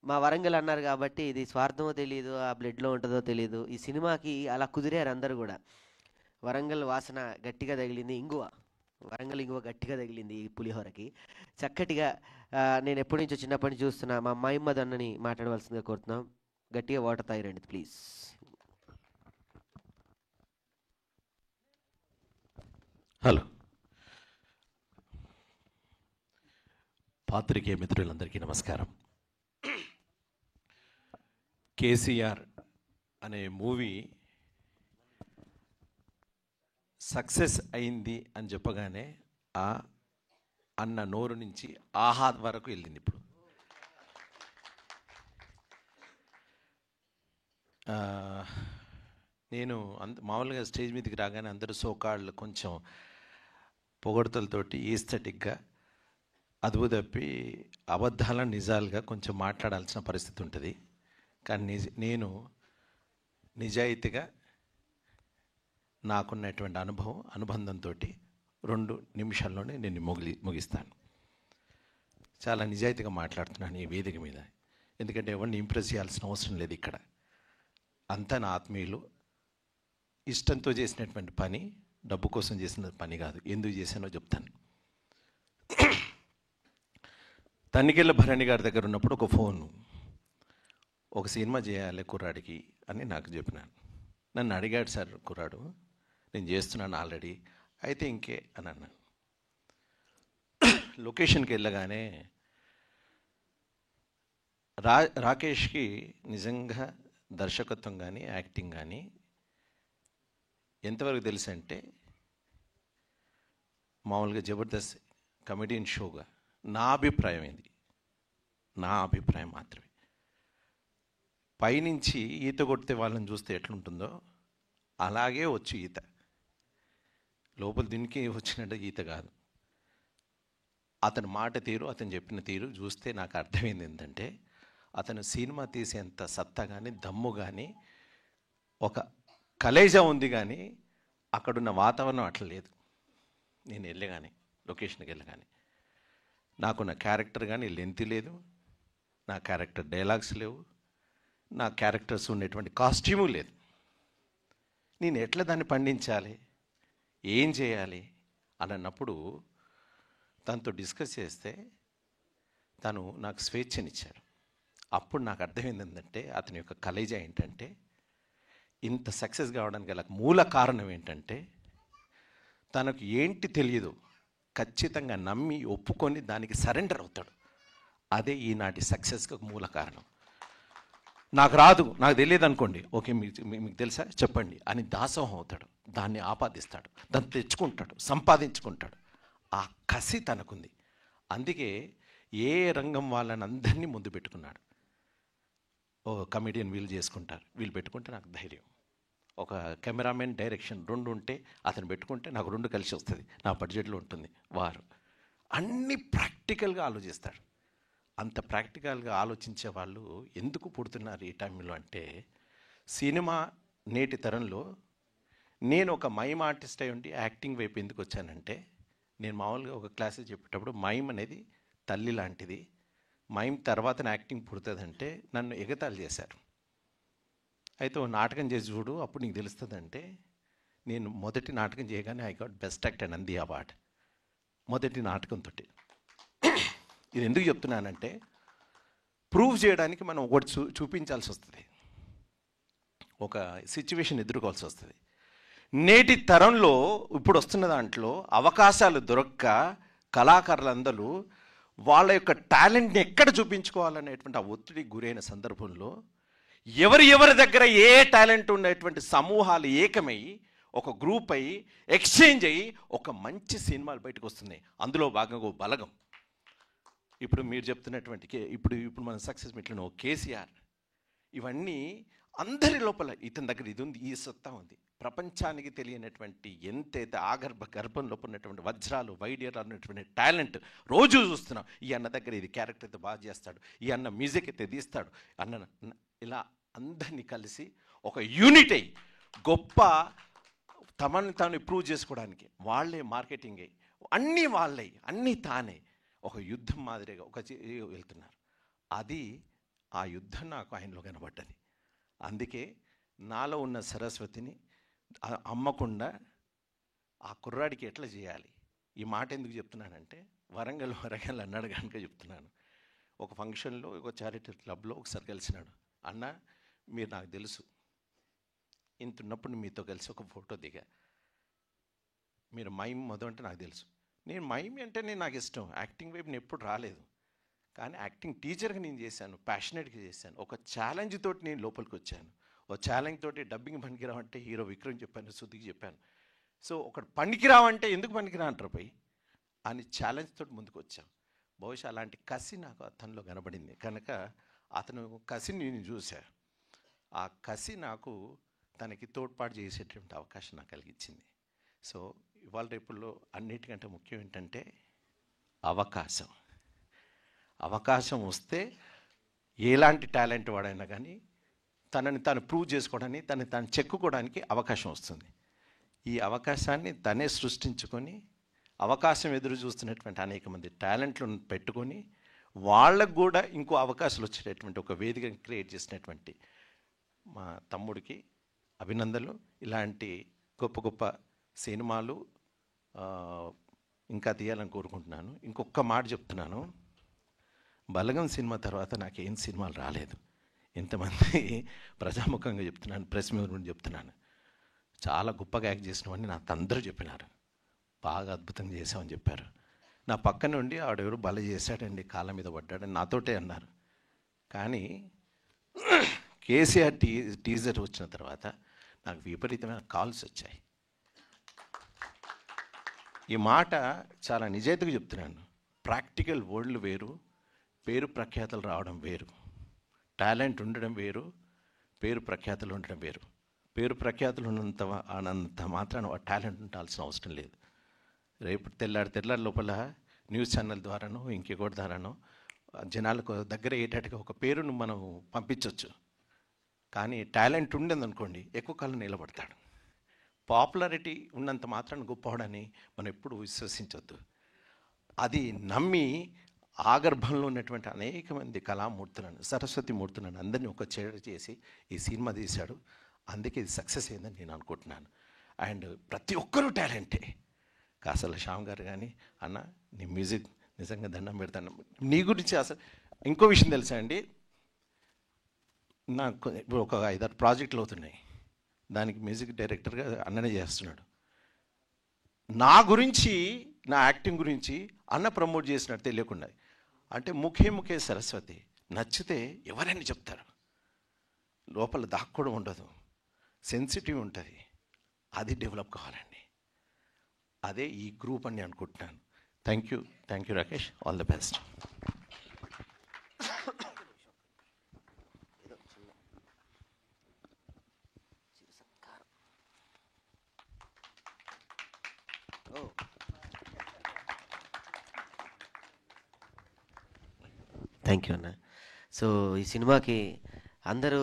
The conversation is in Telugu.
మా వరంగల్ అన్నారు కాబట్టి ఇది స్వార్థమో తెలీదు, ఆ బ్లడ్‌లో ఉంటదో తెలీదు. ఈ సినిమాకి అలా కుదిరారు అందరూ గూడా. వరంగల్ వాసన గట్టిగా తగిలింది ఇంగువ. వరంగల్ ఇంగువ గట్టిగా తగిలింది ఈ పులిహోరకి. చక్కటిగా నేను ఎప్పటినుంచో చిన్నప్పటి నుంచి చూస్తున్నా మా మహమ్మద్ అన్నని మాట్లాడవలసిందిగా కోరుతున్నాం. గట్టిగా వాటర్ తాగిరండి ప్లీజ్. హలో, పాత్రికేయ మిత్రులందరికీ నమస్కారం. కేసీఆర్ అనే మూవీ సక్సెస్ అయింది అని చెప్పగానే ఆ అన్న నోరు నుంచి ఆహాద్ వరకు వెళ్ళింది. ఇప్పుడు నేను మామూలుగా స్టేజ్ మీదకి రాగానే అందరూ సోకాళ్ళు కొంచెం పొగడ్తలతోటి ఈస్థెటిక్గా అదుపు తప్పి అబద్ధాలను నిజాలుగా కొంచెం మాట్లాడాల్సిన పరిస్థితి ఉంటుంది. కానీ నేను నిజాయితీగా నాకున్నటువంటి అనుబంధంతో 2 నిమిషాల్లోనే నేను ముగిస్తాను. చాలా నిజాయితీగా మాట్లాడుతున్నాను ఈ వేదిక మీద. ఎందుకంటే ఎవరిని ఇంప్రెస్ చేయాల్సిన అవసరం లేదు. ఇక్కడ అంతా నా ఆత్మీయులు. ఇష్టంతో చేసినటువంటి పని, డబ్బు కోసం చేసిన పని కాదు. ఎందుకు చేశానో చెప్తాను. తనికెళ్ళ భరణి గారి దగ్గర ఉన్నప్పుడు ఒక ఫోను, ఒక సినిమా చేయాలి కుర్రాడికి అని నాకు చెప్పినాను. నన్ను అడిగాడు, సార్ కుర్రాడు నేను చేస్తున్నాను ఆల్రెడీ, అయితే ఇంకే అని అన్నాను. లొకేషన్కి వెళ్ళగానే రాకేష్కి నిజంగా దర్శకత్వం కానీ యాక్టింగ్ కానీ ఎంతవరకు తెలుసు అంటే, మామూలుగా జబర్దస్త్ కమెడియన్ షోగా నా అభిప్రాయం ఇది, నా అభిప్రాయం మాత్రమే. పైనుంచి ఈత కొడితే వాళ్ళని చూస్తే ఎట్లుంటుందో అలాగే వచ్చు ఈత. లోపల దీనికి వచ్చినట్టు ఈత కాదు. అతని మాట తీరు, అతను చెప్పిన తీరు చూస్తే నాకు అర్థమైంది ఏంటంటే, అతను సినిమా తీసేంత సత్తా కానీ దమ్ము కానీ ఒక కలేజా ఉంది, కానీ అక్కడున్న వాతావరణం అట్లా లేదు. నేను వెళ్ళగానే లొకేషన్కి వెళ్ళగానే నాకున్న క్యారెక్టర్ కానీ లెంత్ లేదు, నా క్యారెక్టర్ డైలాగ్స్ లేవు, నా క్యారెక్టర్స్ ఉన్నటువంటి కాస్ట్యూము లేదు. నేను ఎట్లా దాన్ని పండించాలి, ఏం చేయాలి అని అన్నప్పుడు తనతో డిస్కస్ చేస్తే తను నాకు స్వేచ్ఛనిచ్చాడు. అప్పుడు నాకు అర్థమైంది ఏంటంటే, అతని యొక్క కలేజా ఏంటంటే, ఇంత సక్సెస్ కావడానికి గల మూల కారణం ఏంటంటే, తనకు ఏంటి తెలియదు ఖచ్చితంగా నమ్మి ఒప్పుకొని దానికి సరెండర్ అవుతాడు. అదే ఈనాటి సక్సెస్కి మూల కారణం. నాకు రాదు, నాకు తెలియదు అనుకోండి, ఓకే మీకు తెలుసా చెప్పండి అని దాసోహం అవుతాడు. దాన్ని ఆపాదిస్తాడు, దాన్ని తెచ్చుకుంటాడు, సంపాదించుకుంటాడు. ఆ కసి తనకుంది. అందుకే ఏ రంగం వాళ్ళని అందరినీ ముందు పెట్టుకున్నాడు. ఓ కమెడియన్ వీళ్ళు చేసుకుంటారు, వీళ్ళు పెట్టుకుంటే నాకు ధైర్యం. ఒక కెమెరామెన్ డైరెక్షన్ 2 ఉంటే అతను పెట్టుకుంటే నాకు 2 కలిసి వస్తుంది, నా బడ్జెట్లో ఉంటుంది. వారు అన్నీ ప్రాక్టికల్గా ఆలోచిస్తాడు. అంత ప్రాక్టికల్గా ఆలోచించే వాళ్ళు ఎందుకు పుడుతున్నారు ఈ టైంలో అంటే, సినిమా నేటి తరంలో నేను ఒక మైమ్ ఆర్టిస్ట్ అయి ఉండి యాక్టింగ్ వైపు ఎందుకు వచ్చానంటే, నేను మామూలుగా ఒక క్లాసెస్ చెప్పేటప్పుడు మైమ్ అనేది తల్లి లాంటిది, మైమ్ తర్వాత యాక్టింగ్ పుడుతుందంటే నన్ను ఎగతాళి చేశారు. అయితే ఓ నాటకం చేసి చూడు అప్పుడు నీకు తెలుస్తుందంటే, నేను మొదటి నాటకం చేయగానే I got best actor Nandi award. మొదటి నాటకంతో. ఇది ఎందుకు చెప్తున్నానంటే, ప్రూవ్ చేయడానికి మనం ఒకటి చూపించాల్సి వస్తుంది, ఒక సిచ్యువేషన్ ఎదుర్కోవాల్సి వస్తుంది. నేటి తరంలో ఇప్పుడు వస్తున్న దాంట్లో అవకాశాలు దొరక్క కళాకారులందరూ వాళ్ళ యొక్క టాలెంట్ని ఎక్కడ చూపించుకోవాలనేటువంటి ఆ ఒత్తిడికి గురైన సందర్భంలో ఎవరి దగ్గర ఏ టాలెంట్ ఉండేటువంటి సమూహాలు ఏకమై ఒక గ్రూప్ అయ్యి ఎక్స్చేంజ్ అయ్యి ఒక మంచి సినిమాలు బయటకు వస్తున్నాయి. అందులో భాగంగా బలగం. ఇప్పుడు మీరు చెప్తున్నటువంటి ఇప్పుడు మన సక్సెస్ మీట్లో కేసీఆర్, ఇవన్నీ అందరి లోపల ఇతని దగ్గర ఇది ఉంది, ఈ సత్తా ఉంది. ప్రపంచానికి తెలియనటువంటి ఎంతైతే గర్భం లోపల ఉన్నటువంటి వజ్రాలు వైడ్యరాలు ఉన్నటువంటి టాలెంట్ రోజు చూస్తున్నాం. ఈ అన్న దగ్గర ఇది క్యారెక్టర్ అయితే బాగా చేస్తాడు, ఈ అన్న మ్యూజిక్ అయితే తీస్తాడు అన్న, ఇలా అందరినీ కలిసి ఒక యూనిట్ అయ్యి గొప్ప తమని తాను ప్రూవ్ చేసుకోవడానికి వాళ్ళే మార్కెటింగ్ అయ్యి అన్నీ వాళ్ళే అన్నీ తానే ఒక యుద్ధం మాదిరిగా వెళ్తున్నారు. అది ఆ యుద్ధం నాకు ఆయనలో కనబడ్డది. అందుకే నాలో ఉన్న సరస్వతిని అమ్మకుండా ఆ కుర్రాడికి ఎట్లా చేయాలి. ఈ మాట ఎందుకు చెప్తున్నానంటే వరంగల్ అన్నాడు కనుక చెప్తున్నాను. ఒక ఫంక్షన్లో ఒక చారిటీ క్లబ్లో ఒకసారి కలిసినాడు. అన్న మీరు నాకు తెలుసు, ఇంత ఉన్నప్పుడు మీతో కలిసి ఒక ఫోటో దిగా, మీరు మైమ్ మొదలంటే నాకు తెలుసు. నేను మైమ్ అంటే నాకు ఇష్టం, యాక్టింగ్ వైపు నేను ఎప్పుడు రాలేదు. కానీ యాక్టింగ్ టీచర్గా నేను చేశాను, ప్యాషనెట్గా చేశాను. ఒక ఛాలెంజ్ తోటి నేను లోపలికి వచ్చాను. ఒక ఛాలెంజ్ తోటి డబ్బింగ్ పనికిరావంటే హీరో విక్రమ్ చెప్పాను, శృతికి చెప్పాను. సో ఒకటి పనికిరావంటే ఎందుకు పనికిరా అంటారు పోయి అని ఛాలెంజ్ తోటి ముందుకు వచ్చాం. బహుశా అలాంటి కసి నాకు అతనిలో కనబడింది కనుక అతను కసిని నేను చూసా. ఆ కసి నాకు తనకి తోడ్పాటు చేసేటువంటి అవకాశం నాకు కలిగించింది. సో ఇవాళ రేపుల్లో అన్నిటికంటే ముఖ్యం ఏంటంటే అవకాశం. అవకాశం వస్తే ఎలాంటి టాలెంట్ వాడైనా కానీ తనని తాను ప్రూవ్ చేసుకోవడానికి, తనని తాను చెక్కుకోవడానికి అవకాశం వస్తుంది. ఈ అవకాశాన్ని తనే సృష్టించుకొని అవకాశం ఎదురు చూస్తున్నటువంటి అనేక మంది టాలెంట్లను పెట్టుకొని వాళ్ళకు కూడా ఇంకో అవకాశాలు వచ్చేటటువంటి ఒక వేదికను క్రియేట్ చేసినటువంటి మా తమ్ముడికి అభినందనలు. ఇలాంటి గొప్ప గొప్ప సినిమాలు ఇంకా తీయాలని కోరుకుంటున్నాను. ఇంకొక మాట చెప్తున్నాను, బలగం సినిమా తర్వాత నాకేం సినిమాలు రాలేదు. ఇంతమంది ప్రజాముఖంగా చెప్తున్నాను, ప్రెస్ మీద నుండి చెప్తున్నాను, చాలా గొప్పగా యాక్ట్ చేసినవని నాకు అందరూ చెప్పినారు, బాగా అద్భుతంగా చేసామని చెప్పారు. నా పక్కన నుండి ఆవిడెవరు బల చేశాడండి, కాళ్ళ మీద పడ్డాడని నాతోటే అన్నారు. కానీ కేసీఆర్ టీజర్ వచ్చిన తర్వాత నాకు విపరీతమైన కాల్స్ వచ్చాయి. ఈ మాట చాలా నిజాయితీగా చెప్తున్నాను. ప్రాక్టికల్ వరల్డ్ వేరు, పేరు ప్రఖ్యాతలు రావడం వేరు. టాలెంట్ ఉండడం వేరు, పేరు ప్రఖ్యాతలు ఉండడం వేరు. పేరు ప్రఖ్యాతులు అన్నంత మాత్రాన టాలెంట్ ఉండాల్సిన అవసరం లేదు. రేపు తెల్లారి లోపల న్యూస్ ఛానల్ ద్వారానో ఇంకెకటి ద్వారానో జనాలకు దగ్గర అయ్యేటట్టుగా ఒక పేరును మనం పంపించవచ్చు. కానీ టాలెంట్ ఉండేదనుకోండి ఎక్కువ కాలం నిలబడతాడు. పాపులారిటీ ఉన్నంత మాత్రాన్ని గొప్పవాడని మనం ఎప్పుడు విశ్వసించవద్దు. అది నమ్మి ఆగర్భంలో ఉన్నటువంటి అనేక మంది కళామూర్తులను, సరస్వతి మూర్తులను అందరినీ ఒక చేడ చేసి ఈ సినిమా తీశాడు. అందుకే ఇది సక్సెస్ అయిందని నేను అనుకుంటున్నాను. అండ్ ప్రతి ఒక్కరూ టాలెంటే. కాసల శ్యామ్ గారు కానీ, అన్న నీ మ్యూజిక్ నిజంగా దండం పెడతాను. నీ గురించి అసలు ఇంకో విషయం తెలుసా అండి, నాకు ఇప్పుడు ఒక 5-6 ప్రాజెక్టులు అవుతున్నాయి, దానికి మ్యూజిక్ డైరెక్టర్గా అన్ననే చేస్తున్నాడు. నా గురించి, నా యాక్టింగ్ గురించి అన్న ప్రమోట్ చేసినట్టు తెలియకుండా, అంటే ముఖే సరస్వతి నచ్చితే ఎవరైనా చెప్తారు, లోపల దాక్కోవడం ఉండదు, సెన్సిటివ్ ఉంటుంది. అది డెవలప్ కావాలండి. అదే ఈ గ్రూప్ అని అనుకుంటున్నాను. Thank you Rakesh, all the best. Thank you అన్న. సో ఈ సినిమాకి అందరూ